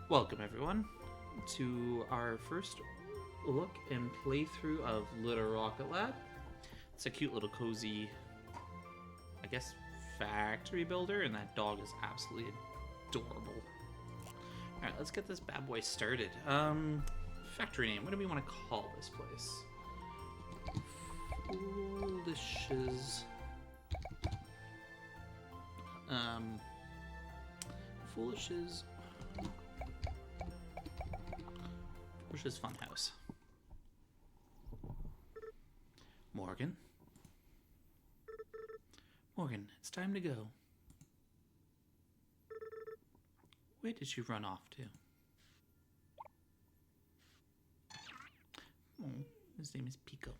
Welcome, everyone, to our first look and playthrough of Little Rocket Lab. It's a cute little cozy, I guess, factory builder, and that dog is absolutely adorable. Alright, let's get this bad boy started. Factory name. What do we want to call this place? Foolish's. Foolish's. Foolish's Funhouse. Morgan? Morgan, it's time to go. Where did you run off to? Oh, his name is Pico.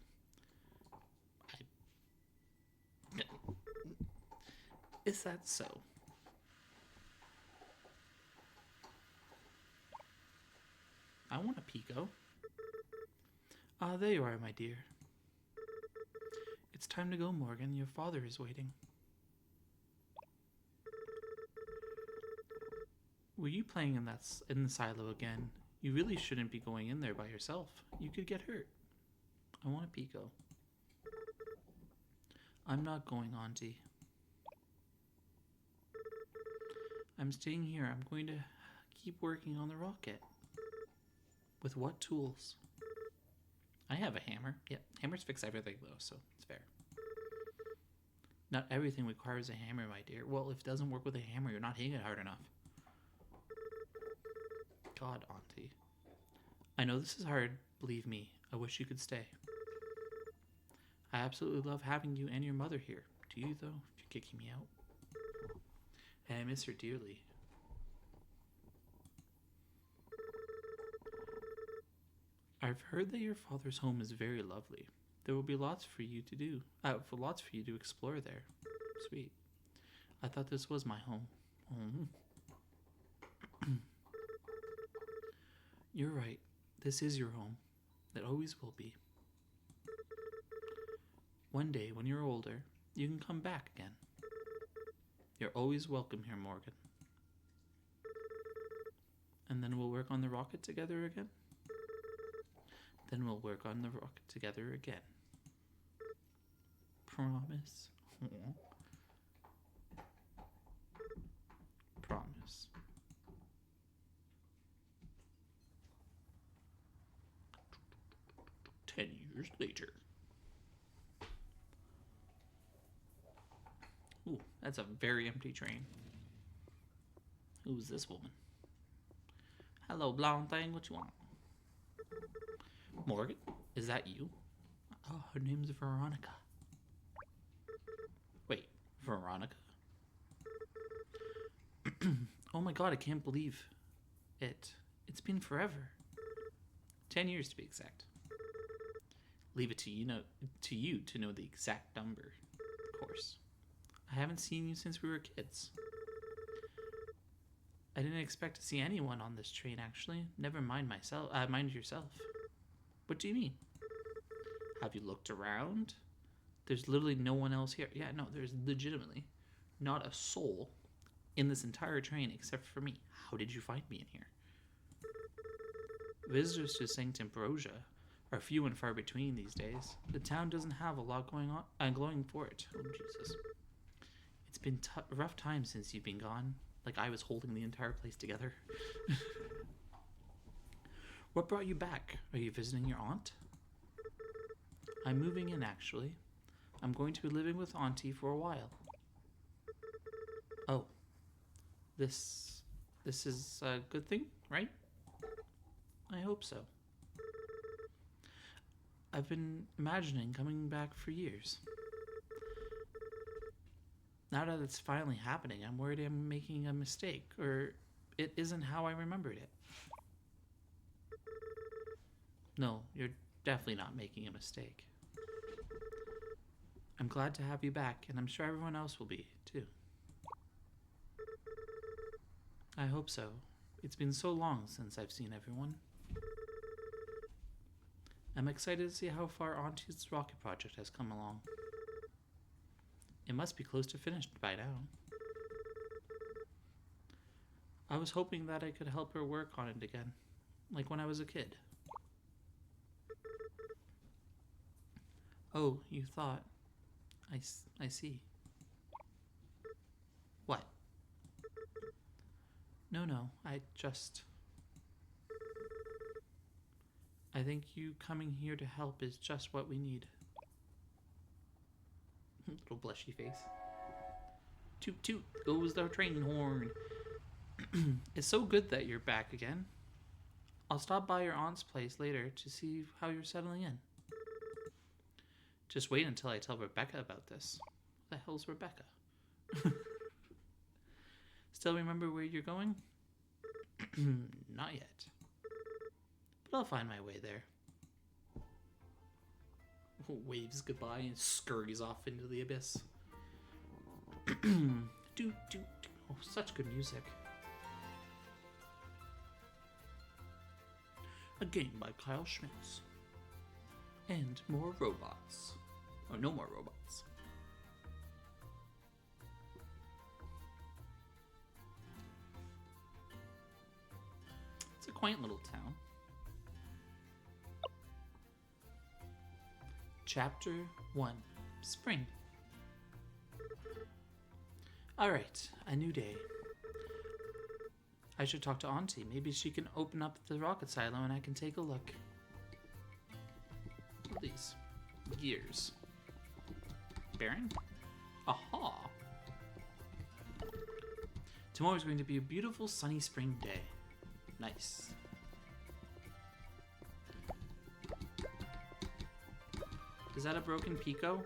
Is that so? I want a Pico. Ah, there you are, my dear. It's time to go, Morgan. Your father is waiting. Were you playing in the silo again? You really shouldn't be going in there by yourself. You could get hurt. I want a Pico. I'm not going, Auntie. I'm staying here. I'm going to keep working on the rocket. With what tools? I have a hammer. Yep, hammers fix everything, though, so it's fair. Not everything requires a hammer, my dear. Well, if it doesn't work with a hammer, you're not hitting it hard enough. God, Auntie. I know this is hard. Believe me, I wish you could stay. I absolutely love having you and your mother here. Do you, though, if you're kicking me out? And I miss her dearly. I've heard that your father's home is very lovely. There will be lots for you to do. Lots for you to explore there. Sweet. I thought this was my home. You're right. This is your home. It always will be. One day, when you're older, you can come back again. You're always welcome here, Morgan. And then we'll work on the rocket together again? Then we'll work on the rocket together again. Promise? Aww. Promise. 10 years later. Ooh, that's a very empty train. Who's this woman? Hello, blonde thing. What you want? Morgan? Is that you? Oh, her name's Veronica. Wait, Veronica? Oh my god, I can't believe it. It's been forever. 10 years to be exact. Leave it to you to know the exact number, of course. I haven't seen you since we were kids. I didn't expect to see anyone on this train, actually. Never mind myself. Mind yourself. What do you mean? Have you looked around? There's literally no one else here. Yeah, no, there's legitimately not a soul in this entire train except for me. How did you find me in here? Visitors to St. Ambrosia are few and far between these days. The town doesn't have a lot going for it. Oh, Jesus. It's been rough times since you've been gone. Like I was holding the entire place together. What brought you back? Are you visiting your aunt? I'm moving in, actually. I'm going to be living with Auntie for a while. Oh. This is a good thing, right? I hope so. I've been imagining coming back for years. Now that it's finally happening, I'm worried I'm making a mistake, or it isn't how I remembered it. No, you're definitely not making a mistake. I'm glad to have you back, and I'm sure everyone else will be, too. I hope so. It's been so long since I've seen everyone. I'm excited to see how far Auntie's rocket project has come along. It must be close to finished by now. I was hoping that I could help her work on it again, like when I was a kid. Oh, you thought. I see. What? No, I think you coming here to help is just what we need. Little blushy face. Toot toot goes the train horn. It's so good that you're back again. I'll stop by your aunt's place later to see how you're settling in. Just wait until I tell Rebecca about this. Who the hell's Rebecca? Still remember where you're going? Not yet. But I'll find my way there. Waves goodbye and scurries off into the abyss. Do. Oh, such good music. A game by Kyle Schmitz. And more robots. Or no more robots. It's a quaint little town. Chapter 1. Spring. Alright, a new day. I should talk to Auntie. Maybe she can open up the rocket silo and I can take a look. What are these? Gears. Bearing? Aha! Tomorrow's going to be a beautiful sunny spring day. Nice. Is that a broken Pico?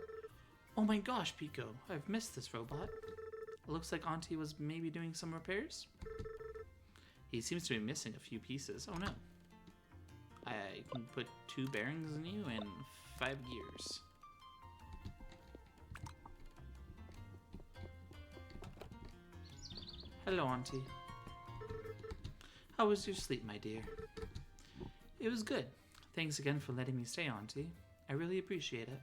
Oh my gosh, Pico. I've missed this robot. It looks like Auntie was maybe doing some repairs. He seems to be missing a few pieces. Oh no. I can put 2 bearings in you and 5 gears. Hello, Auntie. How was your sleep, my dear? It was good. Thanks again for letting me stay, Auntie. I really appreciate it.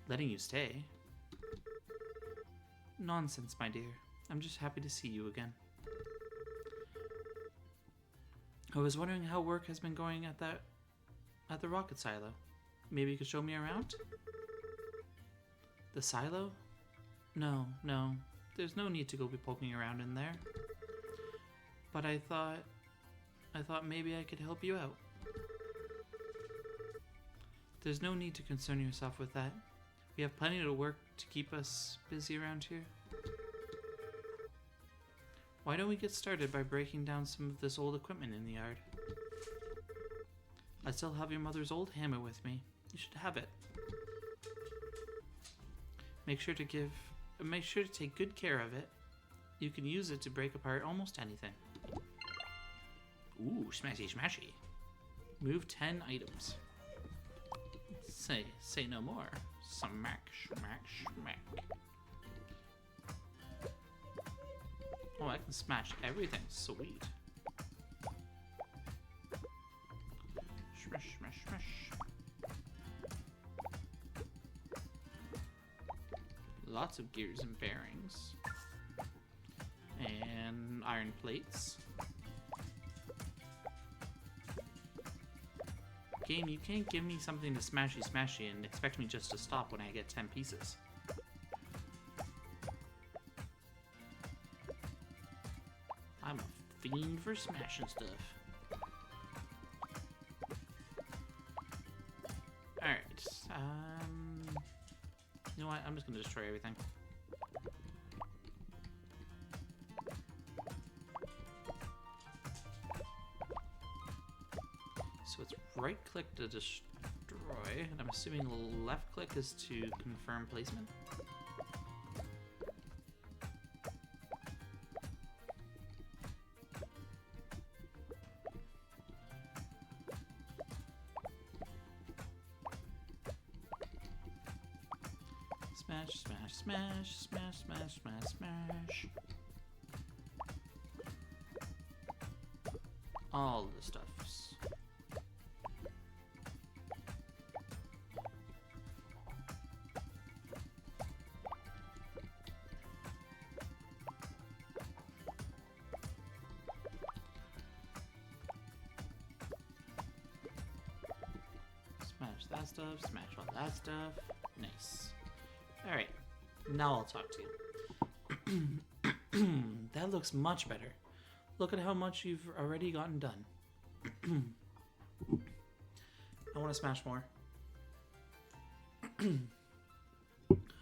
Letting you stay? Nonsense, my dear. I'm just happy to see you again. I was wondering how work has been going at the rocket silo. Maybe you could show me around? The silo? No. There's no need to go be poking around in there. But I thought maybe I could help you out. There's no need to concern yourself with that. We have plenty of work to keep us busy around here. Why don't we get started by breaking down some of this old equipment in the yard? I still have your mother's old hammer with me. You should have it. Make sure to take good care of it. You can use it to break apart almost anything. Ooh, smashy. Move 10 items. Say no more. Smack. Oh, I can smash everything. Sweet. Smash. Lots of gears and bearings. And iron plates. Game, you can't give me something to smashy and expect me just to stop when I get 10 pieces. I'm a fiend for smashing stuff. Alright, you know what, I'm just gonna destroy everything. So it's right click to destroy, and I'm assuming left click is to confirm placement. Smash. All the stuffs. Smash that stuff. Smash all that stuff. Nice. Alright. Now I'll talk to you. That looks much better. Look at how much you've already gotten done. I want to smash more. I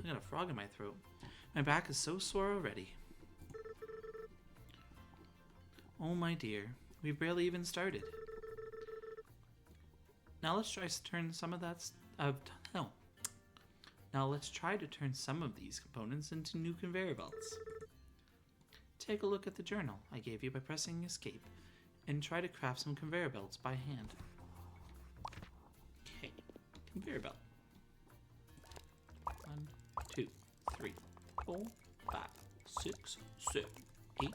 got a frog in my throat. My back is so sore already. Oh my dear. We barely even started. Now let's try to turn some of that... Now let's try to turn some of these components into new conveyor belts. Take a look at the journal I gave you by pressing escape and try to craft some conveyor belts by hand. Okay, conveyor belt. 1, 2, 3, 4, 5, 6, 7, 8,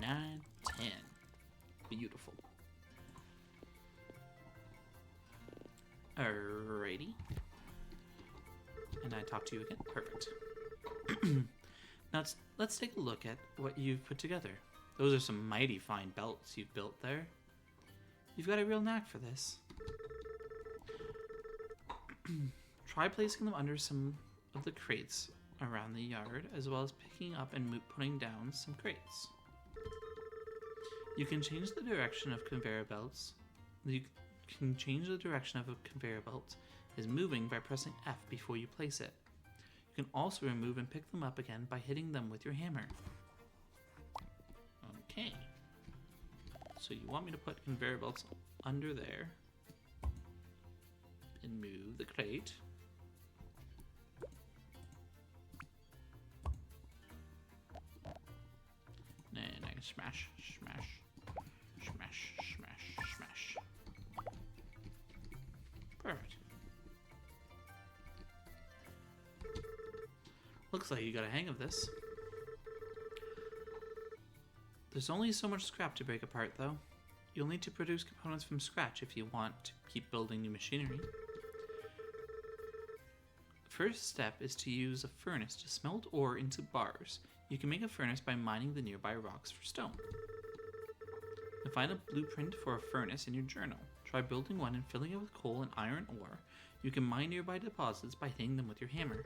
9, 10. Beautiful. Alrighty. And I talk to you again. Perfect. Now let's take a look at what you've put together. Those are some mighty fine belts you've built there. You've got a real knack for this. Try placing them under some of the crates around the yard, as well as picking up and putting down some crates. You can change the direction of conveyor belts. You can change the direction of a conveyor belt is moving by pressing F before you place it. You can also remove and pick them up again by hitting them with your hammer. Okay. So you want me to put conveyor belts under there and move the crate. And I can smash, smash, smash, smash, smash. Perfect. Looks like you got a hang of this. There's only so much scrap to break apart, though. You'll need to produce components from scratch if you want to keep building new machinery. First step is to use a furnace to smelt ore into bars. You can make a furnace by mining the nearby rocks for stone. You'll find a blueprint for a furnace in your journal. Try building one and filling it with coal and iron ore. You can mine nearby deposits by hitting them with your hammer.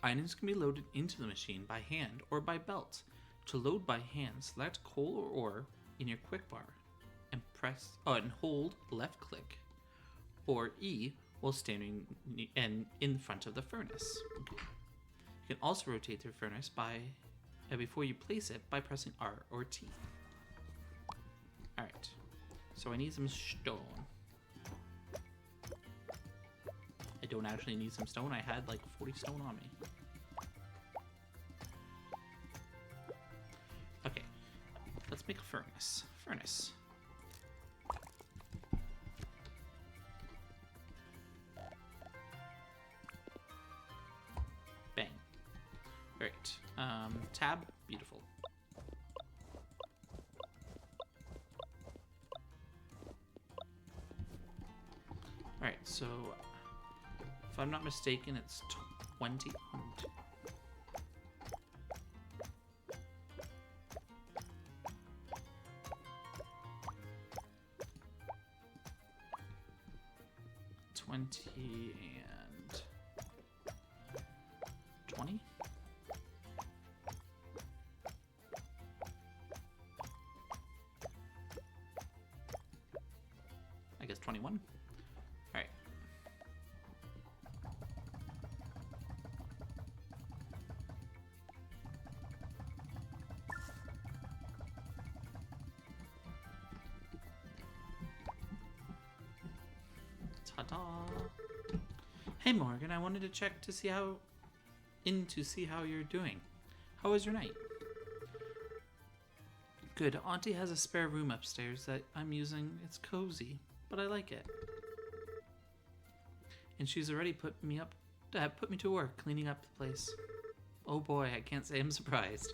Items can be loaded into the machine by hand or by belt. To load by hand, select coal or ore in your quick bar and and hold left click or E while standing in front of the furnace. You can also rotate the furnace before you place it by pressing R or T. Alright, so I need some stone. I don't actually need some stone. I had like 40 stone on me. Okay, let's make a furnace. Furnace. Bang. Alright, tab, beautiful. Alright, so if I'm not mistaken, it's 20. And 20. I guess 21. All right. Ta-da! Hey Morgan, I wanted to check to see how you're doing. How was your night? Good. Auntie has a spare room upstairs that I'm using. It's cozy, but I like it. And she's already put me to work cleaning up the place. Oh boy, I can't say I'm surprised.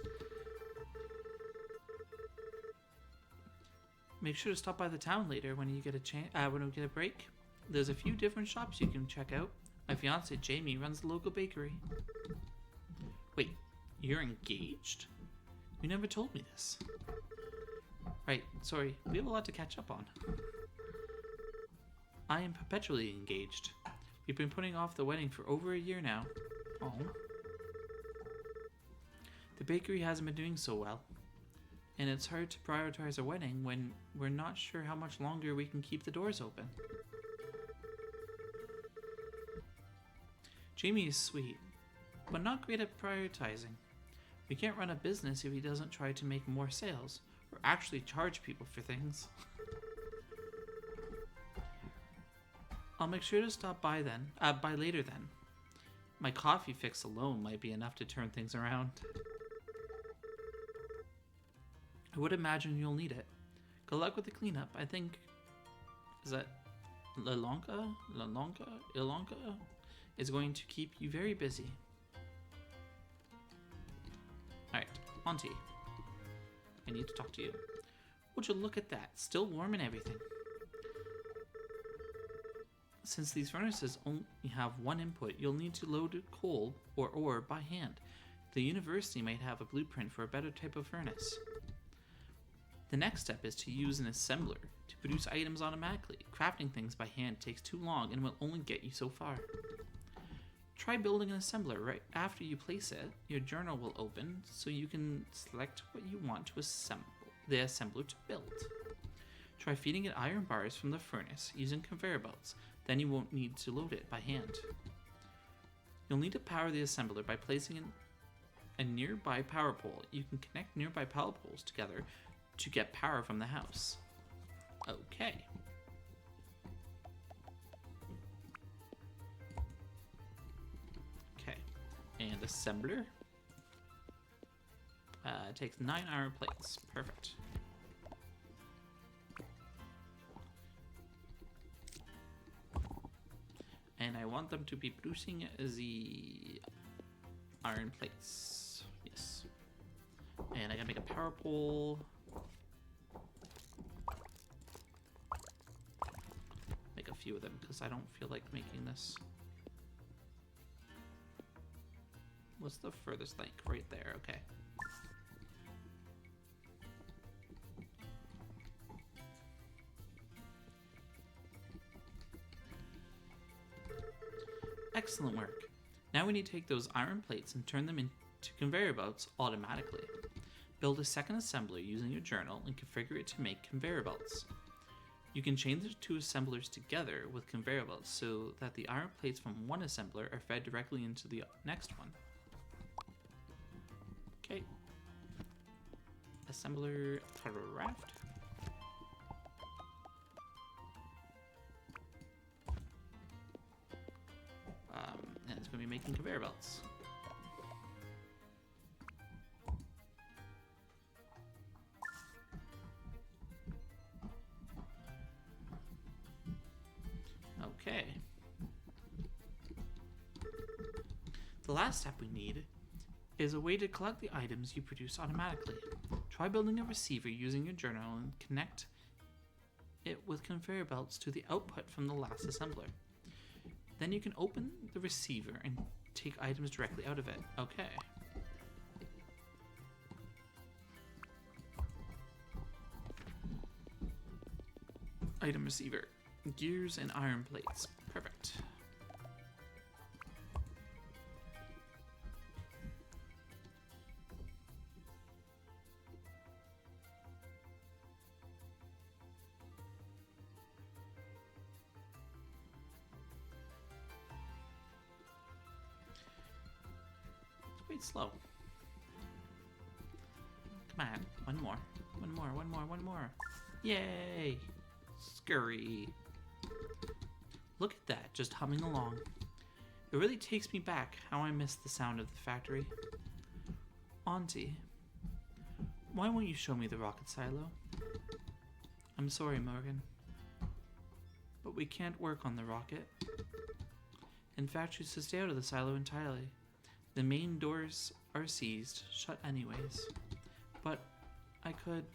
Make sure to stop by the town later when you get when we get a break. There's a few different shops you can check out. My fiance Jamie runs the local bakery. Wait, you're engaged? You never told me this. Right, sorry, we have a lot to catch up on. I am perpetually engaged. We've been putting off the wedding for over a year now. Oh. The bakery hasn't been doing so well. And it's hard to prioritize a wedding when we're not sure how much longer we can keep the doors open. Jamie is sweet, but not great at prioritizing. We can't run a business if he doesn't try to make more sales, or actually charge people for things. I'll make sure to stop by later then. My coffee fix alone might be enough to turn things around. I would imagine you'll need it. Good luck with the cleanup. I think... Is that... Ilonka is going to keep you very busy. Alright, Auntie. I need to talk to you. Would you look at that? Still warm and everything. Since these furnaces only have one input, you'll need to load coal or ore by hand. The university might have a blueprint for a better type of furnace. The next step is to use an assembler to produce items automatically. Crafting things by hand takes too long and will only get you so far. Try building an assembler. Right after you place it, your journal will open so you can select what you want to assemble the assembler to build. Try feeding it iron bars from the furnace using conveyor belts. Then you won't need to load it by hand. You'll need to power the assembler by placing a nearby power pole. You can connect nearby power poles together to get power from the house. Okay. Okay. And assembler. Takes 9 iron plates. Perfect. And I want them to be producing the iron plates. Yes. And I gotta make a power pole. Make a few of them because I don't feel like making this. What's the furthest link? Right there, okay. Excellent work. Now we need to take those iron plates and turn them into conveyor belts automatically. Build a second assembler using your journal and configure it to make conveyor belts. You can chain the two assemblers together with conveyor belts so that the iron plates from one assembler are fed directly into the next one. Okay. Assembler craft. And it's going to be making conveyor belts. Okay. The last step we need is a way to collect the items you produce automatically. Try building a receiver using your journal and connect it with conveyor belts to the output from the last assembler. Then you can open the receiver and take items directly out of it. Okay. Item receiver. Gears and iron plates. Perfect. It's quite slow. Come on. One more. One more. One more. One more. Yay! Scurry. Look at that, just humming along. It really takes me back how I miss the sound of the factory. Auntie, why won't you show me the rocket silo? I'm sorry, Morgan, but we can't work on the rocket. In fact, she's to stay out of the silo entirely. The main doors are seized, shut anyways. But I could...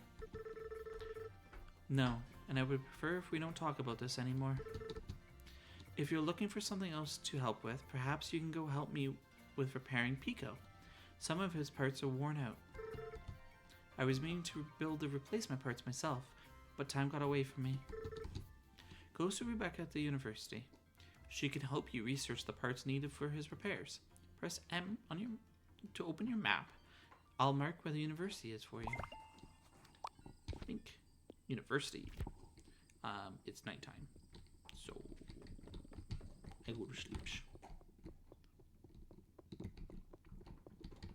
No, and I would prefer if we don't talk about this anymore. If you're looking for something else to help with, perhaps you can go help me with repairing Pico. Some of his parts are worn out. I was meaning to build the replacement parts myself, but time got away from me. Go to Rebecca at the university. She can help you research the parts needed for his repairs. Press M on your to open your map. I'll mark where the university is for you. I think university. It's nighttime, so I go to sleep.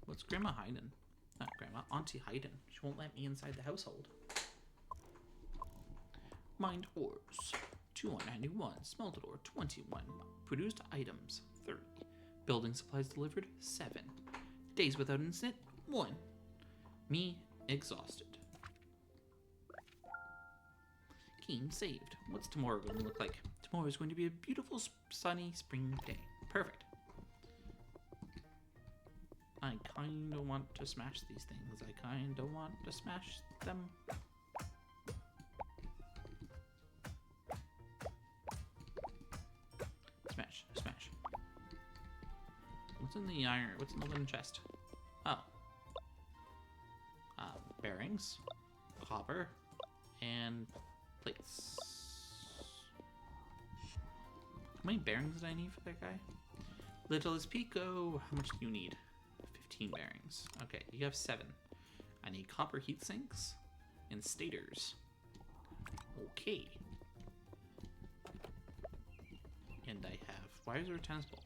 What's Grandma hiding? Not Grandma, Auntie hiding. She won't let me inside the household. Mined ores, 291. Smelted ore, 21. Produced items, 30. Building supplies delivered, 7. Days without incident, 1. Me, exhausted. Game saved. What's tomorrow going to look like? Tomorrow is going to be a beautiful, sunny spring day. Perfect. I kind of want to smash these things. I kind of want to smash them. Smash, smash. What's in the iron? What's in the wooden chest? Oh. Bearings, copper, and plates. How many bearings did I need for that guy? Little is Pico. How much do you need? 15 bearings. Okay, you have 7. I need copper heat sinks and stators. Okay. And I have... Why is there a tennis ball?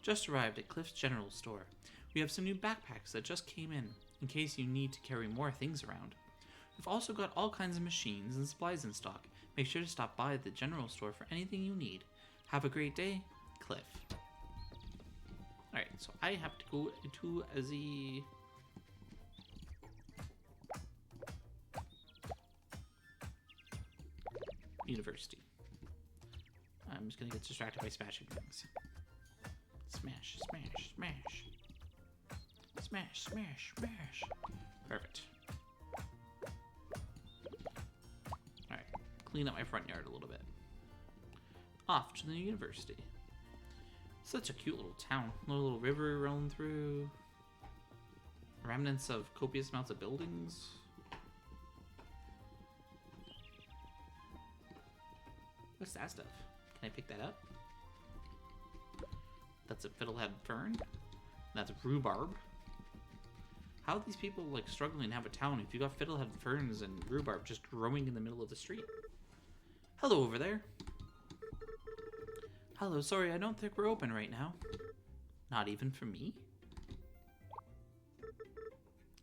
Just arrived at Cliff's General Store. We have some new backpacks that just came in case you need to carry more things around. We've also got all kinds of machines and supplies in stock. Make sure to stop by the general store for anything you need. Have a great day, Cliff. Alright, so I have to go to the... university. I'm just gonna get distracted by smashing things. Smash, smash, smash. Smash, smash, smash. Perfect. Alright, clean up my front yard a little bit. Off to the university. Such a cute little town. Little river rolling through. Remnants of copious amounts of buildings. What's that stuff? Can I pick that up? That's a fiddlehead fern. That's rhubarb. How are these people like struggling to have a town if you got fiddlehead ferns and rhubarb just growing in the middle of the street? Hello over there. Hello, sorry, I don't think we're open right now. Not even for me?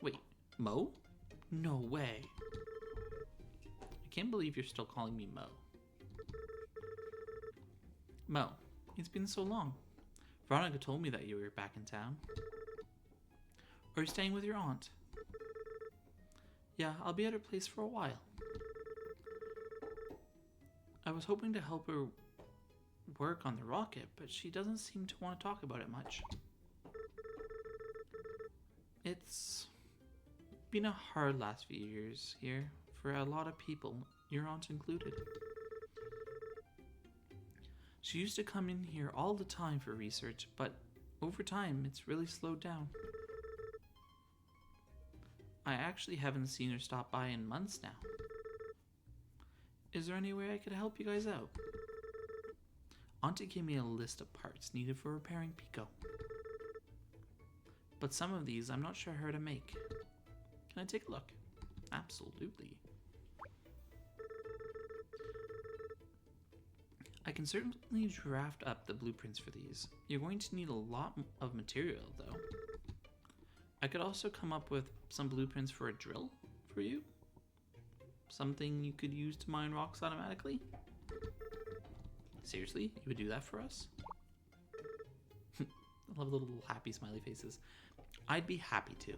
Wait, Mo? No way. I can't believe you're still calling me Mo. Mo, it's been so long. Veronica told me that you were back in town. Or you're staying with your aunt. Yeah, I'll be at her place for a while. I was hoping to help her work on the rocket, but she doesn't seem to want to talk about it much. It's been a hard last few years here for a lot of people, your aunt included. She used to come in here all the time for research, but over time it's really slowed down. I actually haven't seen her stop by in months now. Is there any way I could help you guys out? Auntie gave me a list of parts needed for repairing Pico. But some of these I'm not sure how to make. Can I take a look? Absolutely. I can certainly draft up the blueprints for these. You're going to need a lot of material, though. I could also come up with some blueprints for a drill for you. Something you could use to mine rocks automatically. Seriously? You would do that for us? I love the little happy smiley faces. I'd be happy to.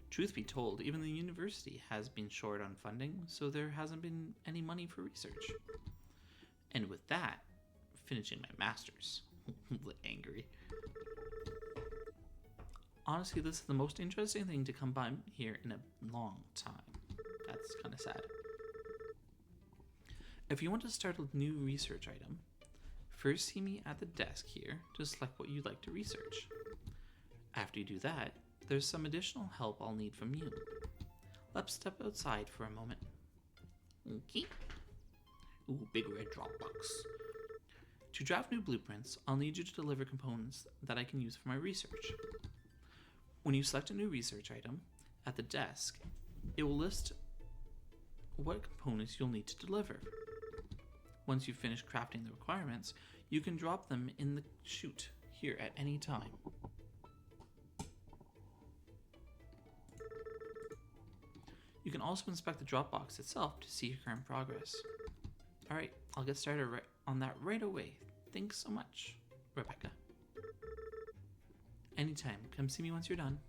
Truth be told, even the university has been short on funding, so there hasn't been any money for research. And with that, finishing my master's. Angry. Honestly, this is the most interesting thing to come by here in a long time. That's kind of sad. If you want to start a new research item, first see me at the desk here to select what you'd like to research. After you do that, there's some additional help I'll need from you. Let's step outside for a moment. Okay. Ooh, big red Dropbox. To draft new blueprints, I'll need you to deliver components that I can use for my research. When you select a new research item at the desk, it will list what components you'll need to deliver. Once you've finished crafting the requirements, you can drop them in the chute here at any time. You can also inspect the Dropbox itself to see your current progress. Alright, I'll get started on that right away. Thanks so much, Rebecca. Anytime, come see me once you're done.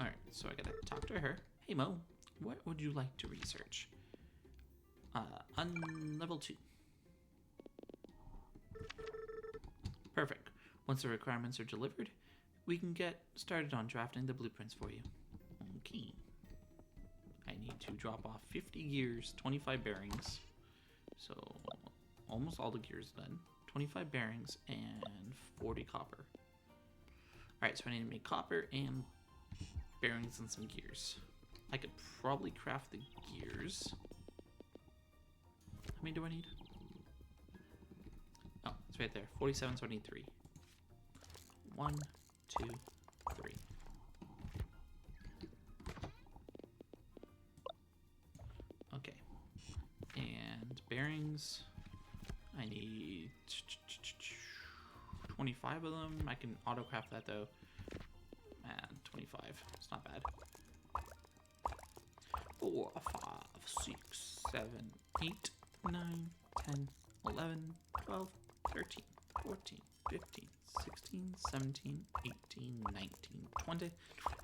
Alright, so I gotta talk to her. Hey Mo, what would you like to research? On level 2. Perfect. Once the requirements are delivered, we can get started on drafting the blueprints for you. Okay. I need to drop off 50 gears, 25 bearings. So, almost all the gears done. 25 bearings and 40 copper. Alright, so I need to make copper and bearings and some gears. I could probably craft the gears. How many do I need? Oh, it's right there. 47, so I need 3. 1, 2, 3. Okay. And bearings. I need 25 of them. I can autocraft that though. And 25. It's not bad. 4, 5, 6, 7, 8, 9, 10, 11, 12, 13, 14, 15, 16, 17, 18, 19, 20,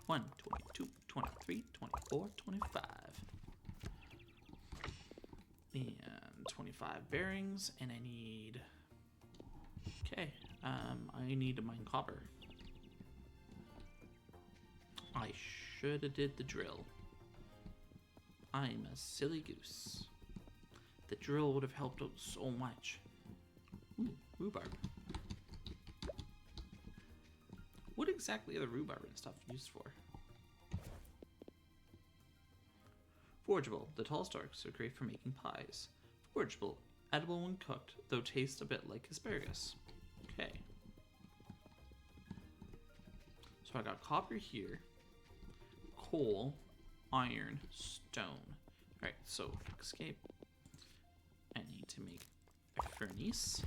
21, 22, 23, 24, 25. And 25 bearings, and I need... Okay, I need to mine copper. I should have did the drill. I'm a silly goose. The drill would have helped out so much. Ooh, rhubarb. What exactly are the rhubarb and stuff used for? Forageable. The tall stalks are great for making pies. Forageable. Edible when cooked, though tastes a bit like asparagus. Okay. So I got copper here. Coal. Iron. Stone. Alright, so escape. I need to make a furnace.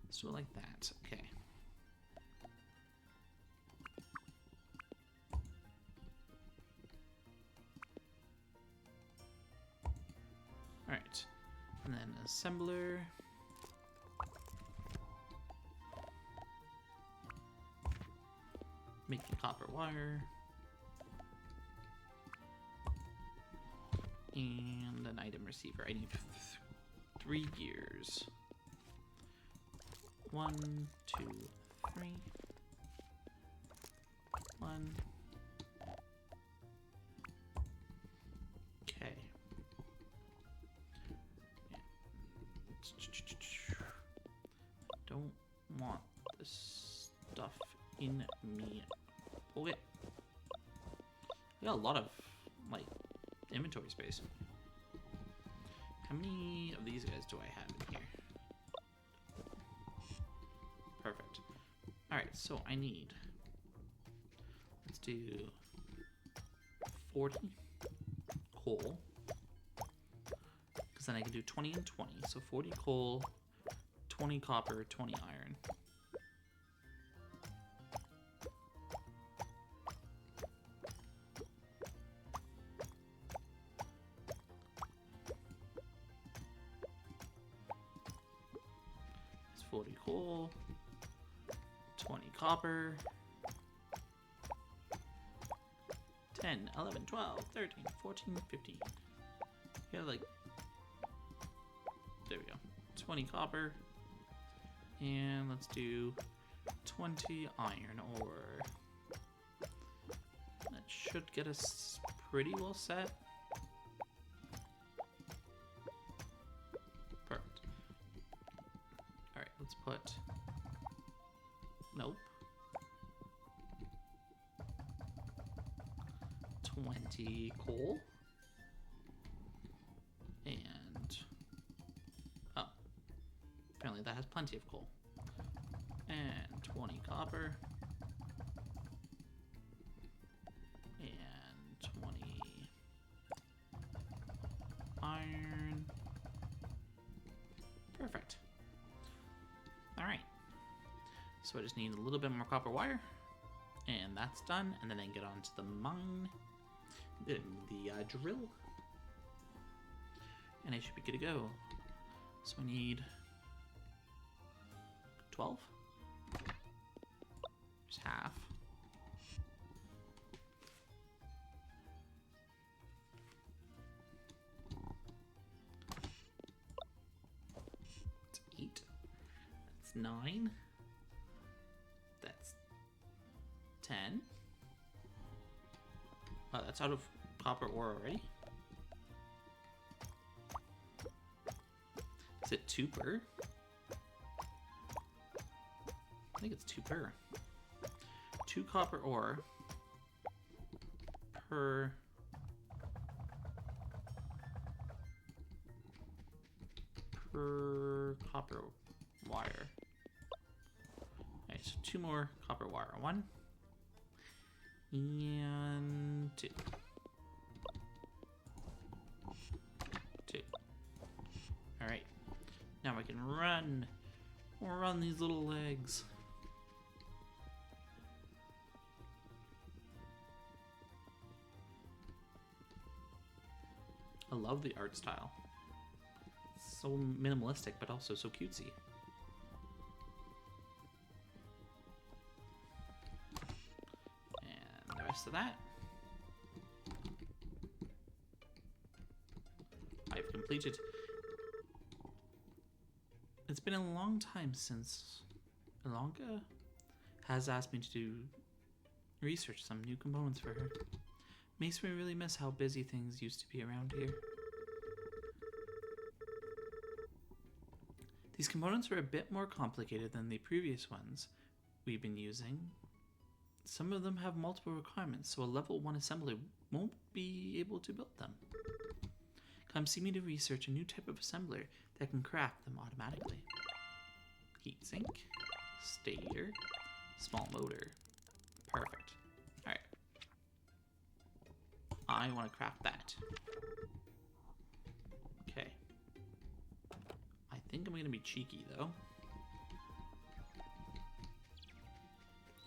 Let's do it like that. Okay. Alright. And then assembler. Making copper wire. And an item receiver. I need 3 gears. 1, 2, 3. 1. Okay. Don't want this stuff in me. Okay. I got a lot of, like, inventory space. How many of these guys do I have in here? Perfect. Alright, so I need... Let's do 40 coal. Because then I can do 20 and 20. So 40 coal, 20 copper, 20 iron. It's 40 coal, 20 copper, 10, 11, 12, 13, 14, 15. Yeah, like, there we go. 20 copper. And let's do 20 iron ore. should get us pretty well set. Perfect. Alright, let's put... Nope. 20 coal. And... Oh. Apparently that has plenty of coal. And 20 copper. And 20 iron. Perfect. Alright. So I just need a little bit more copper wire. And that's done. And then I can get on to the mine. The drill. And I should be good to go. So I need 12. There's half. That's 8. That's 9. That's 10. Oh, that's out of copper ore already. Is it 2 per? I think it's 2 per. 2 copper ore per copper wire. Okay, so 2 more copper wire. 1 and 2. 2. All right. Now I can run these little legs. I love the art style. It's so minimalistic, but also so cutesy. And the rest of that. I've completed. It's been a long time since Ilonka has asked me to do research some new components for her. Makes me really miss how busy things used to be around here. These components are a bit more complicated than the previous ones we've been using. Some of them have multiple requirements, so a level 1 assembler won't be able to build them. Come see me to research a new type of assembler that can craft them automatically. Heatsink, stator, small motor. Perfect. Alright. I want to craft that. Okay. I think I'm going to be cheeky, though.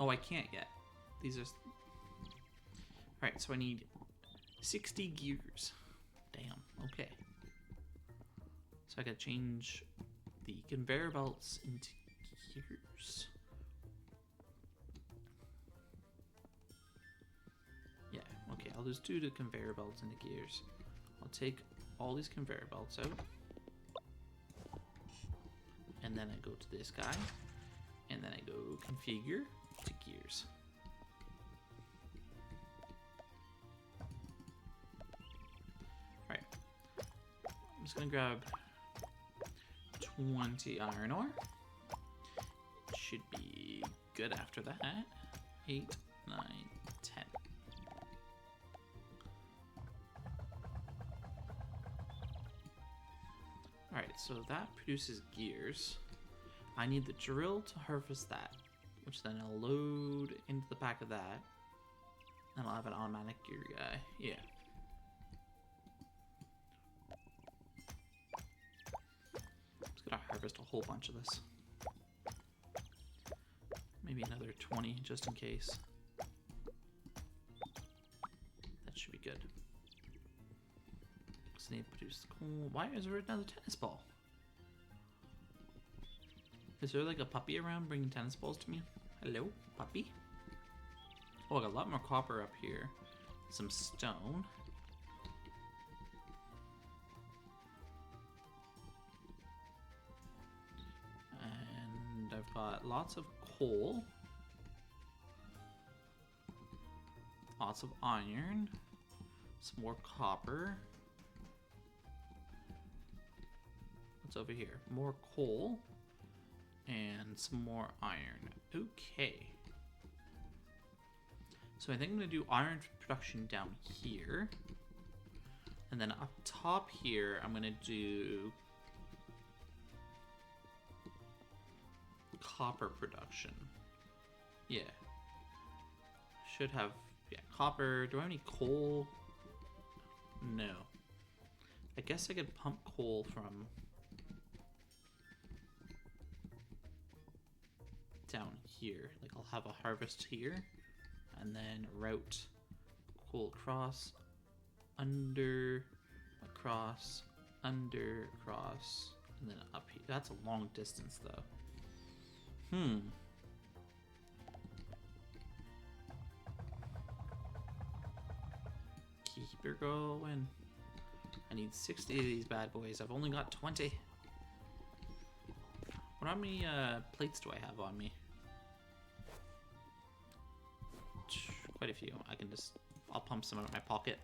Oh, I can't yet. These are... Alright, so I need 60 gears. Damn, okay. So I gotta change the conveyor belts into gears. Yeah, okay, I'll just do the conveyor belts into gears. I'll take all these conveyor belts out. And then I go to this guy. And then I go configure to gears. Alright. I'm just gonna grab 20 iron ore. Should be good after that. 8, 9, 10. Alright, so that produces gears. I need the drill to harvest that, which then I'll load into the back of that. And I'll have an automatic gear guy. Yeah. Just gotta harvest a whole bunch of this. Maybe another 20 just in case. That should be good. Just need to produce the coal. Why is there another tennis ball? Is there like a puppy around bringing tennis balls to me? Hello, puppy? Oh, I got a lot more copper up here. Some stone. And I've got lots of coal. Lots of iron. Some more copper. What's over here? More coal. And some more iron. Okay. So I think I'm going to do iron production down here. And then up top here, I'm going to do copper production. Yeah. Should have, yeah, copper. Do I have any coal? No. I guess I could pump coal from down here. Like I'll have a harvest here and then route coal across, under, across, under, across, and then up here. That's a long distance though. Keep her going. I need 60 of these bad boys. I've only got 20. How many plates do I have on me? Quite a few. I'll pump some out of my pocket.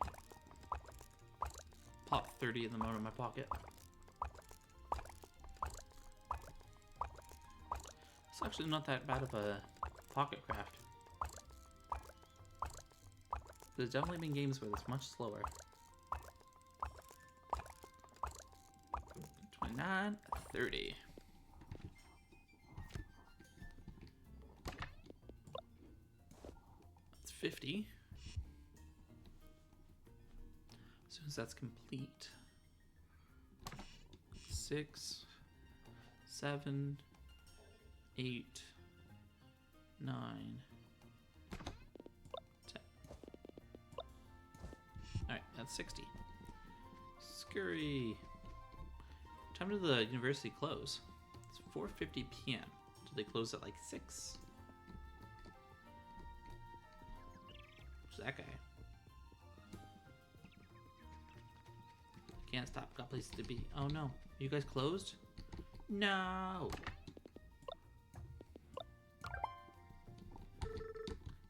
Pop 30 of them out of my pocket. It's actually not that bad of a pocket craft. There's definitely been games where it's much slower. 29, 30. That's 50. As soon as that's complete. 6, 7, 8, 9, 10. Alright, that's 60. Scurry. Time to the university close. It's 4:50 p.m. Do they close at like 6? Who's that guy? Can't stop. Got places to be. Oh no. Are you guys closed? No.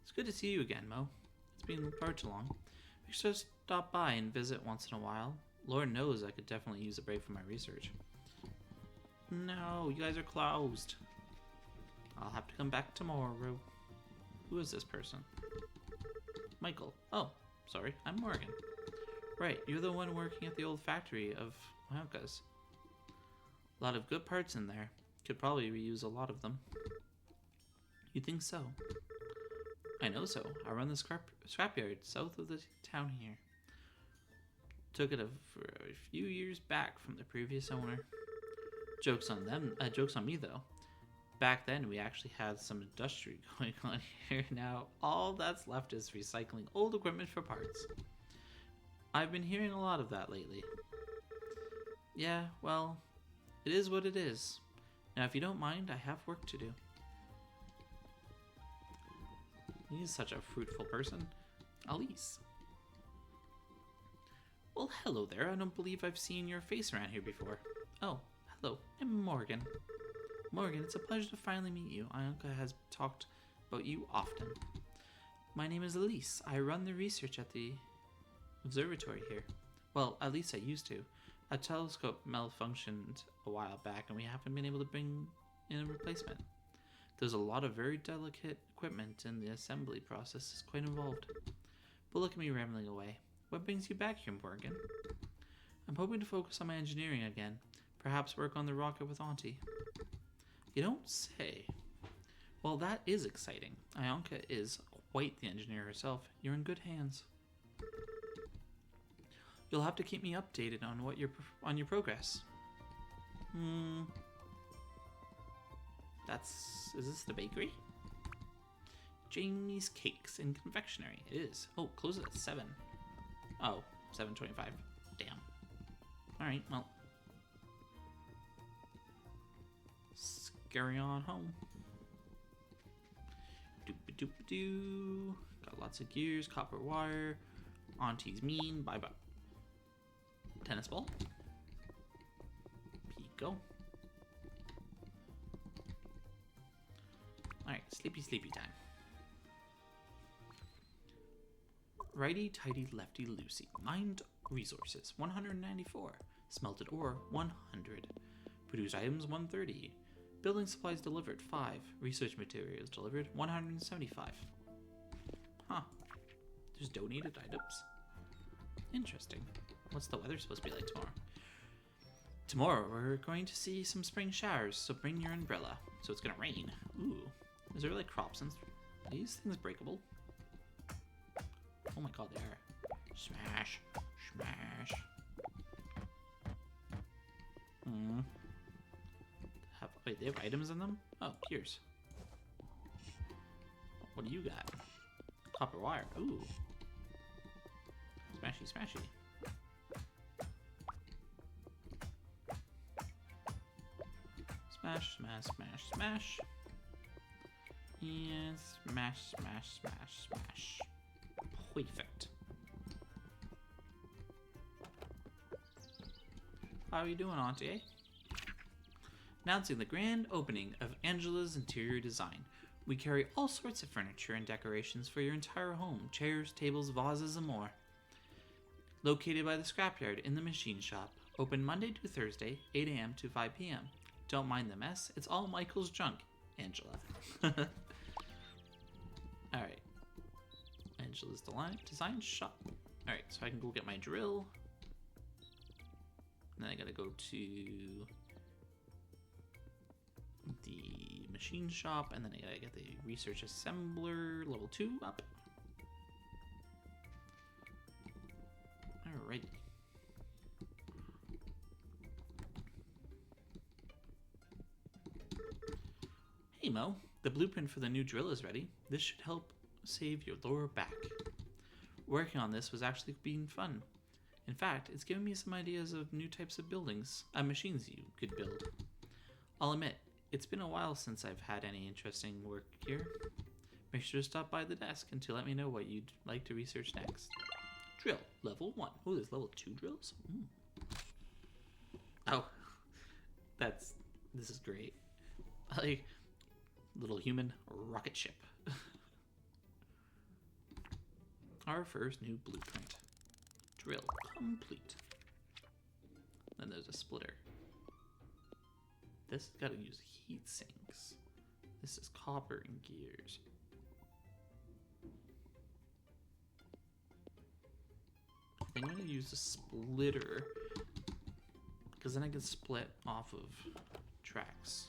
It's good to see you again, Mo. It's been far too long. Make sure to stop by and visit once in a while. Lord knows I could definitely use a break for my research. No, you guys are closed. I'll have to come back tomorrow. Who is this person? Michael. Oh, sorry, I'm Morgan. Right, you're the one working at the old factory of Ionka's. A lot of good parts in there. Could probably reuse a lot of them. You think so? I know so. I run the scrapyard south of the town here. Took it for a few years back from the previous owner. Joke's on them. Joke's on me though. Back then we actually had some industry going on here. Now all that's left is recycling old equipment for parts. I've been hearing a lot of that lately. Yeah, well, it is what it is. Now if you don't mind, I have work to do. He's such a fruitful person. Elise. Well, hello there. I don't believe I've seen your face around here before. Oh, hello. I'm Morgan. Morgan, it's a pleasure to finally meet you. Ionka has talked about you often. My name is Elise. I run the research at the observatory here. Well, at least I used to. A telescope malfunctioned a while back and we haven't been able to bring in a replacement. There's a lot of very delicate equipment and the assembly process is quite involved. But look at me rambling away. What brings you back here, Morgan? I'm hoping to focus on my engineering again. Perhaps work on the rocket with Auntie. You don't say. Well, that is exciting. Ionka is quite the engineer herself. You're in good hands. You'll have to keep me updated on your progress. Is this the bakery? Jamie's Cakes and Confectionery. It is. Oh, close at 7. Oh, 7:25. Damn. Alright, well. Scurry on home. Doop-a-doop-a-doo. Got lots of gears, copper wire. Auntie's mean. Bye-bye. Tennis ball. Pico. Alright, sleepy time. Righty-tighty, lefty-loosey. Mined resources, 194. Smelted ore, 100. Produced items, 130. Building supplies delivered, 5. Research materials delivered, 175. Huh. There's donated items. Interesting. What's the weather supposed to be like tomorrow? Tomorrow we're going to see some spring showers, so bring your umbrella. So it's gonna rain. Ooh. Is there like crops and are these things breakable? Oh my god, they are. Smash. Smash. Hmm. Wait, they have items in them? Oh, gears. What do you got? Copper wire. Ooh. Smashy, smashy. Smash, smash, smash, smash. And smash, smash, smash, smash. Perfect. How are you doing, Auntie? Announcing the grand opening of Angela's Interior Design. We carry all sorts of furniture and decorations for your entire home. Chairs, tables, vases, and more. Located by the scrapyard in the machine shop. Open Monday to Thursday, 8 a.m. to 5 p.m. Don't mind the mess. It's all Michael's junk. Angela. Alright. Angela's Design Shop. Alright, so I can go get my drill. And then I gotta go to the machine shop, and then I gotta get the research assembler level 2 up. Alrighty. Hey Mo, the blueprint for the new drill is ready. This should help save your lower back. Working on this was actually being fun. In fact, it's given me some ideas of new types of machines you could build. I'll admit, it's been a while since I've had any interesting work here. Make sure to stop by the desk and to let me know what you'd like to research next. Drill, level 1. Oh, there's level 2 drills? Oh, this is great. Like, little human rocket ship. Our first new blueprint. Drill complete. Then there's a splitter. This has got to use heat sinks. This is copper and gears. I think I'm going to use a splitter because then I can split off of tracks.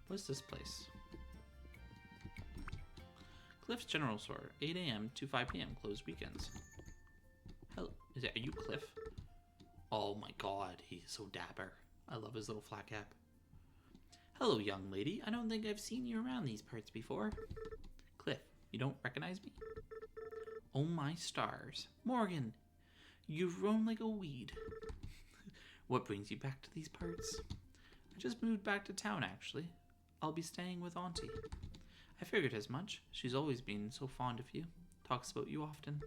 What's this place? Cliff's General Store, 8 a.m. to 5 p.m. Closed weekends. Hello, are you Cliff? Oh my god, he's so dapper. I love his little flat cap. Hello, young lady. I don't think I've seen you around these parts before. Cliff, you don't recognize me? Oh my stars. Morgan, you've grown like a weed. What brings you back to these parts? I just moved back to town, actually. I'll be staying with Auntie. I figured as much. She's always been so fond of you. Talks about you often.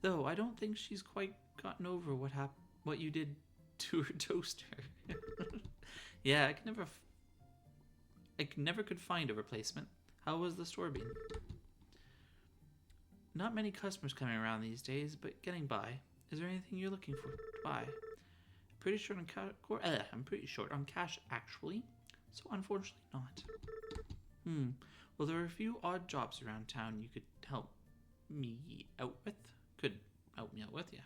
Though I don't think she's quite gotten over what you did to her toaster. Yeah, I never could find a replacement. How was the store been? Not many customers coming around these days, but getting by. Is there anything you're looking for to buy? I'm pretty short on cash, actually. So unfortunately not. Well, there are a few odd jobs around town you could help me out with. Yeah.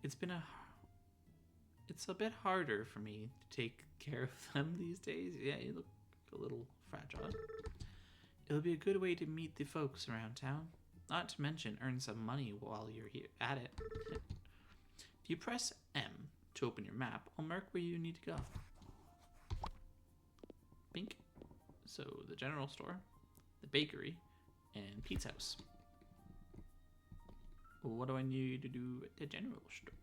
It's a bit harder for me to take care of them these days. Yeah, you look a little fragile. It'll be a good way to meet the folks around town. Not to mention earn some money while you're here at it. If you press M to open your map, I'll mark where you need to go. Bink. So the general store, the bakery, and Pete's house. What do I need to do at the general store?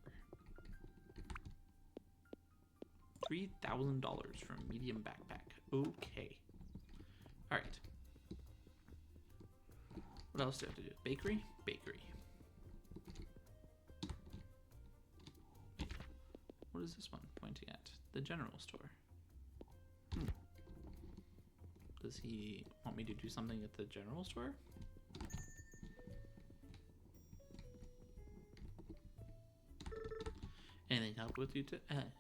$3,000 for a medium backpack. Okay. Alright. What else do I have to do? Bakery? Bakery. what is this one pointing at? The general store. Does he want me to do something at the general store? Anything help with you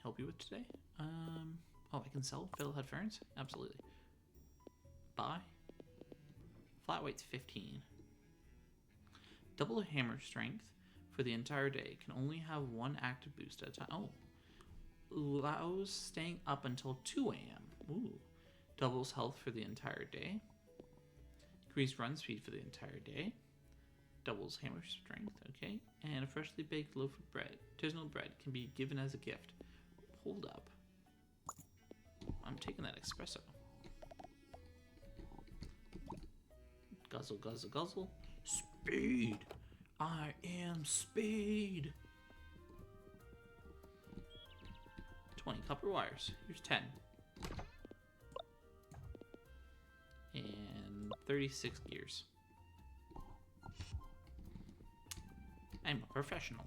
help you with today? Oh, I can sell fiddlehead ferns? Absolutely. Buy. Flat weight's 15. Double hammer strength for the entire day. Can only have one active boost at a time. Oh. Allows staying up until 2 a.m. Ooh. Doubles health for the entire day. Increased run speed for the entire day. Doubles hammer strength, okay. And a freshly baked loaf of bread. Artisanal bread can be given as a gift. Hold up. I'm taking that espresso. Guzzle, guzzle, guzzle. Speed! I am speed! 20 copper wires. Here's 10. And 36 gears. I'm a professional.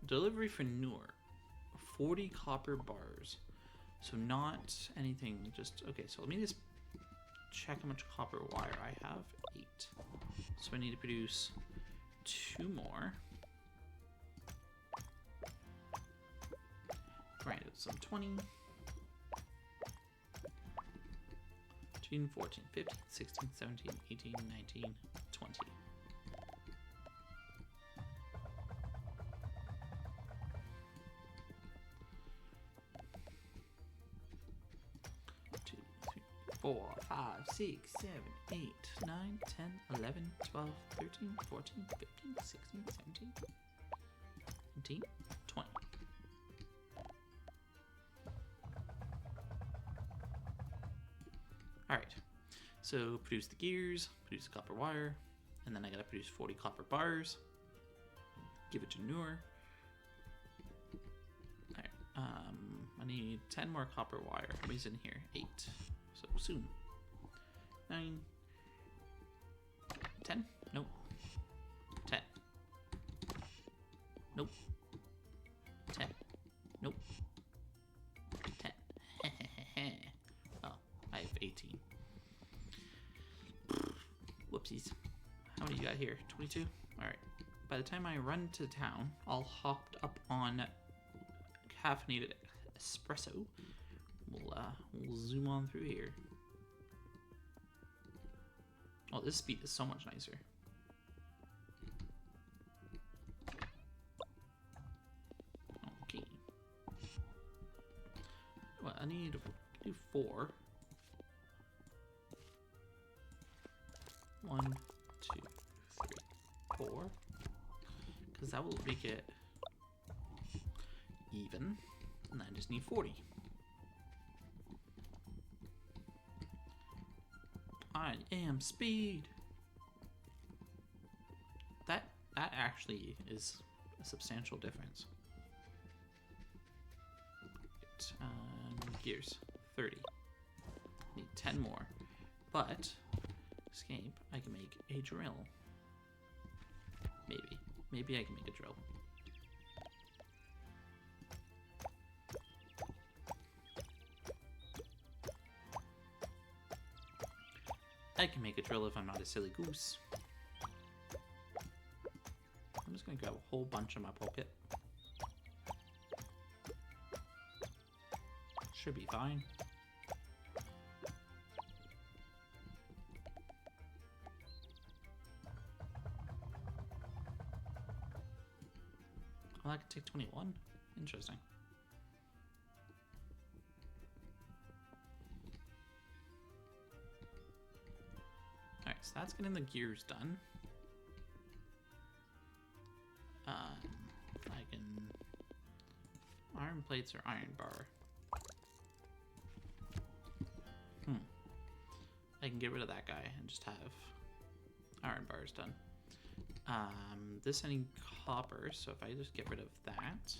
Delivery for Newark. 40 copper bars. So not anything, just, okay, so let me just check how much copper wire I have. 8. So I need to produce 2 more. Grind out some 20. 13, 14, 15, 16, 17, 18, 19, 20. Two, 3, 4, 5, 6, 7, 8, 9, 10, 11, 12, 13, 14, 15, 16, 17, 19, 20. Alright, so produce the gears, produce the copper wire, and then I gotta produce 40 copper bars, give it to Noor. Alright, I need 10 more copper wire. How many's in here? 8. So soon. 9. 10? Nope. 10. Nope. 10. Nope. 10. Oh, I have 18. Whoopsies. How many you got here? 22? Alright. By the time I run to town, I'll hop up on caffeinated espresso. We'll zoom on through here. Oh, this speed is so much nicer. Okay. Well, I need to do 4. 1, 2, 3, 4. Because that will make it even. And I just need 40. I am speed. That actually is a substantial difference. Gears 30. Need 10 more, but escape. I can make a drill. Maybe I can make a drill. I can make a drill if I'm not a silly goose. I'm just gonna grab a whole bunch in my pocket. Should be fine. Oh, I could take 21. Interesting. Alright, so that's getting the gears done. I can... Iron plates or iron bar? I can get rid of that guy and just have iron bars done. This I need copper, so if I just get rid of that.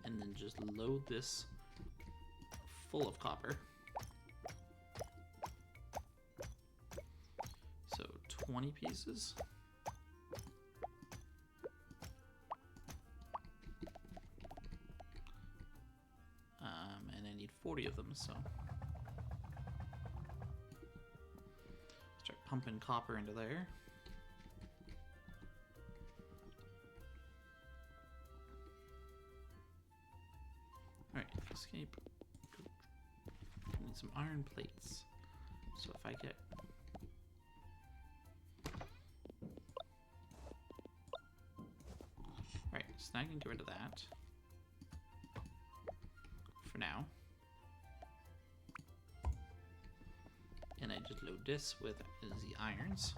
And then just load this full of copper. So 20 pieces. And I need 40 of them, so start pumping copper into there. Alright, escape. I need some iron plates. So if I get... Alright, so now I can get rid of that. For now. And I just load this with the irons.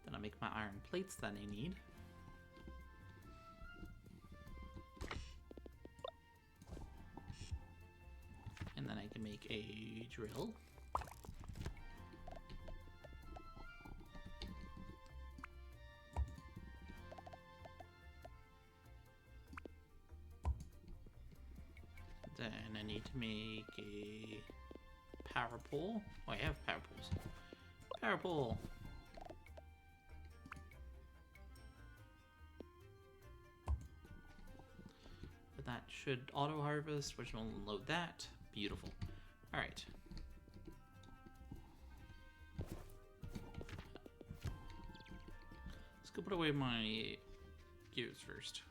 Then I make my iron plates that I need. And then I can make a drill. Then I need to make a power pole. Oh, I have power poles. Power pole. But that should auto harvest, which will load that. Beautiful. All right. Let's go put away my gears first.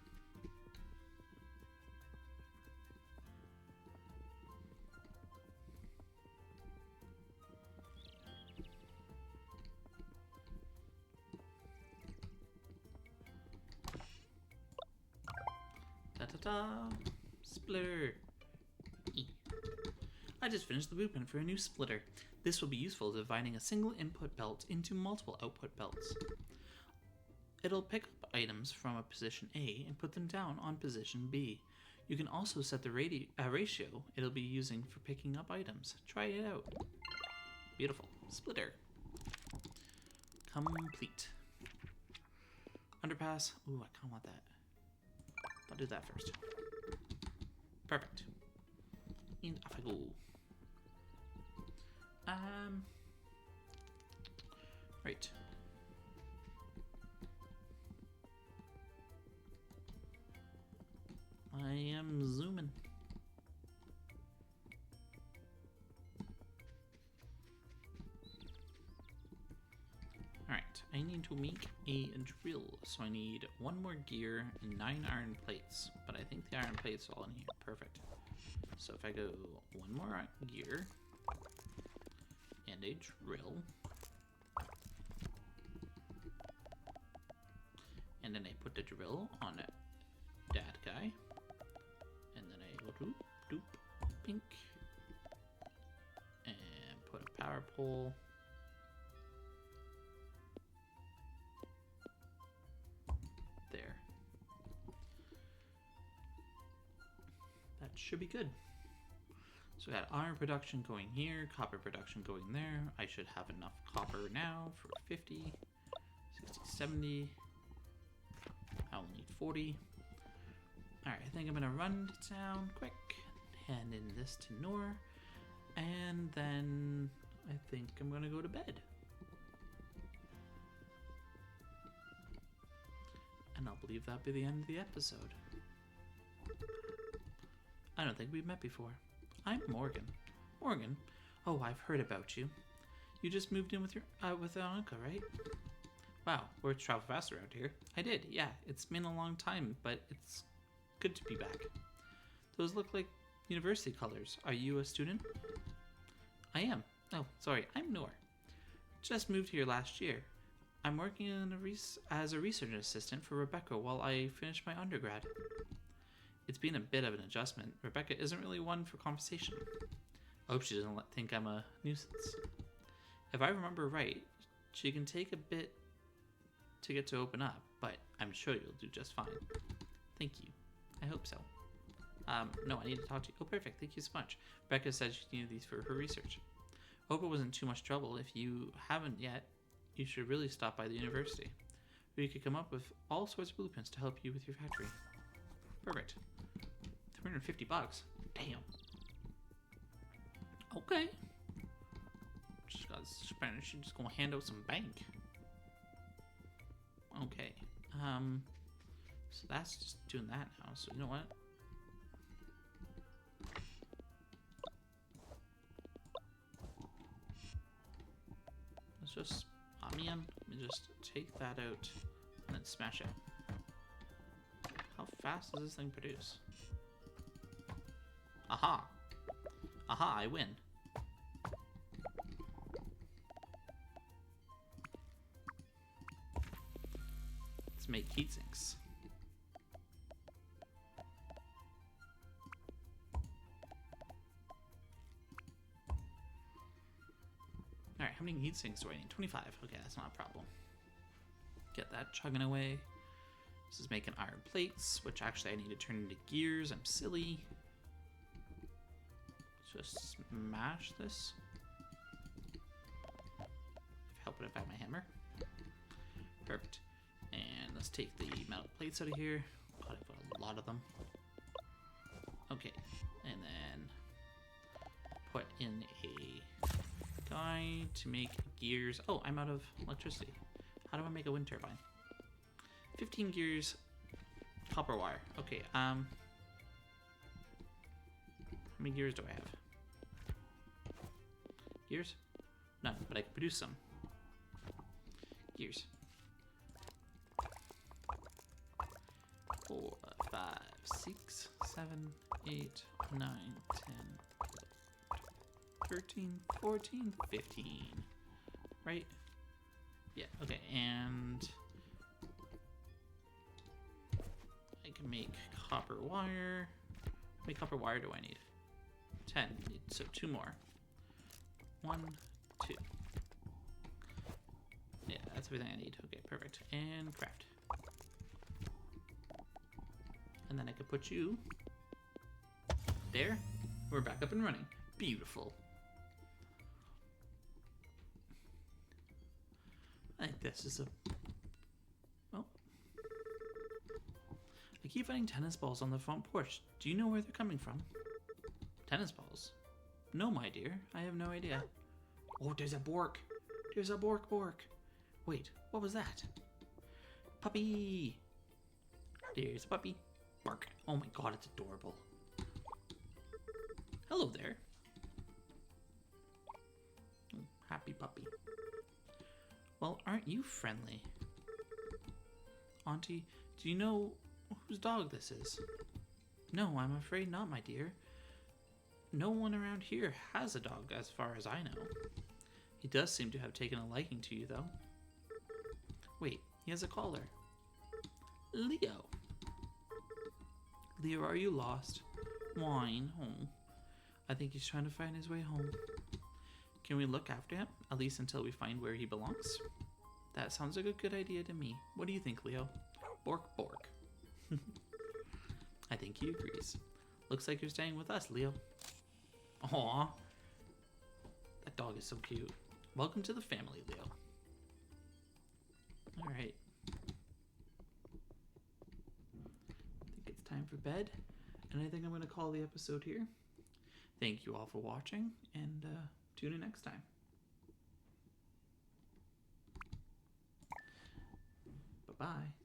Ta-ta-ta! Splitter! I just finished the blueprint for a new splitter. This will be useful dividing a single input belt into multiple output belts. It'll pick up items from a position A and put them down on position B. You can also set the ratio it'll be using for picking up items. Try it out. Beautiful. Splitter. Complete. Underpass. Ooh, I kind of want that. I'll do that first. Perfect. And off I go. Right. I am zooming. Alright, I need to make a drill, so I need 1 more gear and 9 iron plates, but I think the iron plates are all in here. Perfect. So if I go 1 more gear and a drill, and then I put the drill on that guy, and then I go doop, doop, pink, and put a power pole. There. That should be good. So we got iron production going here, copper production going there. I should have enough copper now for 50, 60, 70. I'll need 40. Alright, I think I'm gonna run to town quick, hand in this to Noor, and then I think I'm gonna go to bed. And I'll believe that'll be the end of the episode. I don't think we've met before. I'm Morgan. Morgan? Oh, I've heard about you. You just moved in with your uncle, right? Wow, words travel faster out here. I did, yeah. It's been a long time, but it's good to be back. Those look like university colors. Are you a student? I am. Oh, sorry, I'm Noor. Just moved here last year. I'm working as a research assistant for Rebecca while I finish my undergrad. It's been a bit of an adjustment. Rebecca isn't really one for conversation. I hope she doesn't think I'm a nuisance. If I remember right, she can take a bit to get to open up, but I'm sure you'll do just fine. Thank you. I hope so. No, I need to talk to you. Oh, perfect. Thank you so much. Rebecca said she needed these for her research. I hope it wasn't too much trouble. If you haven't yet, you should really stop by the university. We could come up with all sorts of blueprints to help you with your factory. Perfect. 350 bucks. Damn. Okay. Just got Spanish. She's just gonna hand out some bank. Okay. So that's just doing that now. So you know what? Let's just, let me just take that out and then smash it. How fast does this thing produce? Aha! Aha, I win. Let's make heat sinks. Alright, how many heat sinks do I need? 25. Okay, that's not a problem. Get that chugging away. This is making iron plates, which actually I need to turn into gears. I'm silly. Just smash this. Help it out my hammer. Perfect. And let's take the metal plates out of here. God, I've got a lot of them. Okay, and then put in a guy to make gears. Oh, I'm out of electricity. How do I make a wind turbine? 15 gears, copper wire. Okay, how many gears do I have? Gears? None, but I can produce some. Gears. 4, 5, 6, 7, 8, 9, 10, 13, 14, 15. Right? Yeah, okay, and I can make copper wire. How many copper wire do I need? 10. So 2 more. 1, 2. Yeah, that's everything I need. Okay, perfect. And craft. And then I could put you there. We're back up and running. Beautiful. I think this is a... Oh. I keep finding tennis balls on the front porch. Do you know where they're coming from? Tennis balls? No, my dear. I have no idea. Oh, there's a bork. There's a bork. Wait, what was that? Puppy. There's a puppy. Bark. Oh my god, it's adorable. Hello there. Oh, happy puppy. Well, aren't you friendly? Auntie, do you know whose dog this is? No, I'm afraid not, my dear. No one around here has a dog, as far as I know. He does seem to have taken a liking to you, though. Wait, he has a collar. Leo. Leo, are you lost? Whine home. I think he's trying to find his way home. Can we look after him, at least until we find where he belongs? That sounds like a good idea to me. What do you think, Leo? Bork, bork. I think he agrees. Looks like you're staying with us, Leo. Aww. That dog is so cute. Welcome to the family, Leo. Alright. I think it's time for bed. And I think I'm going to call the episode here. Thank you all for watching, and tune in next time. Bye-bye.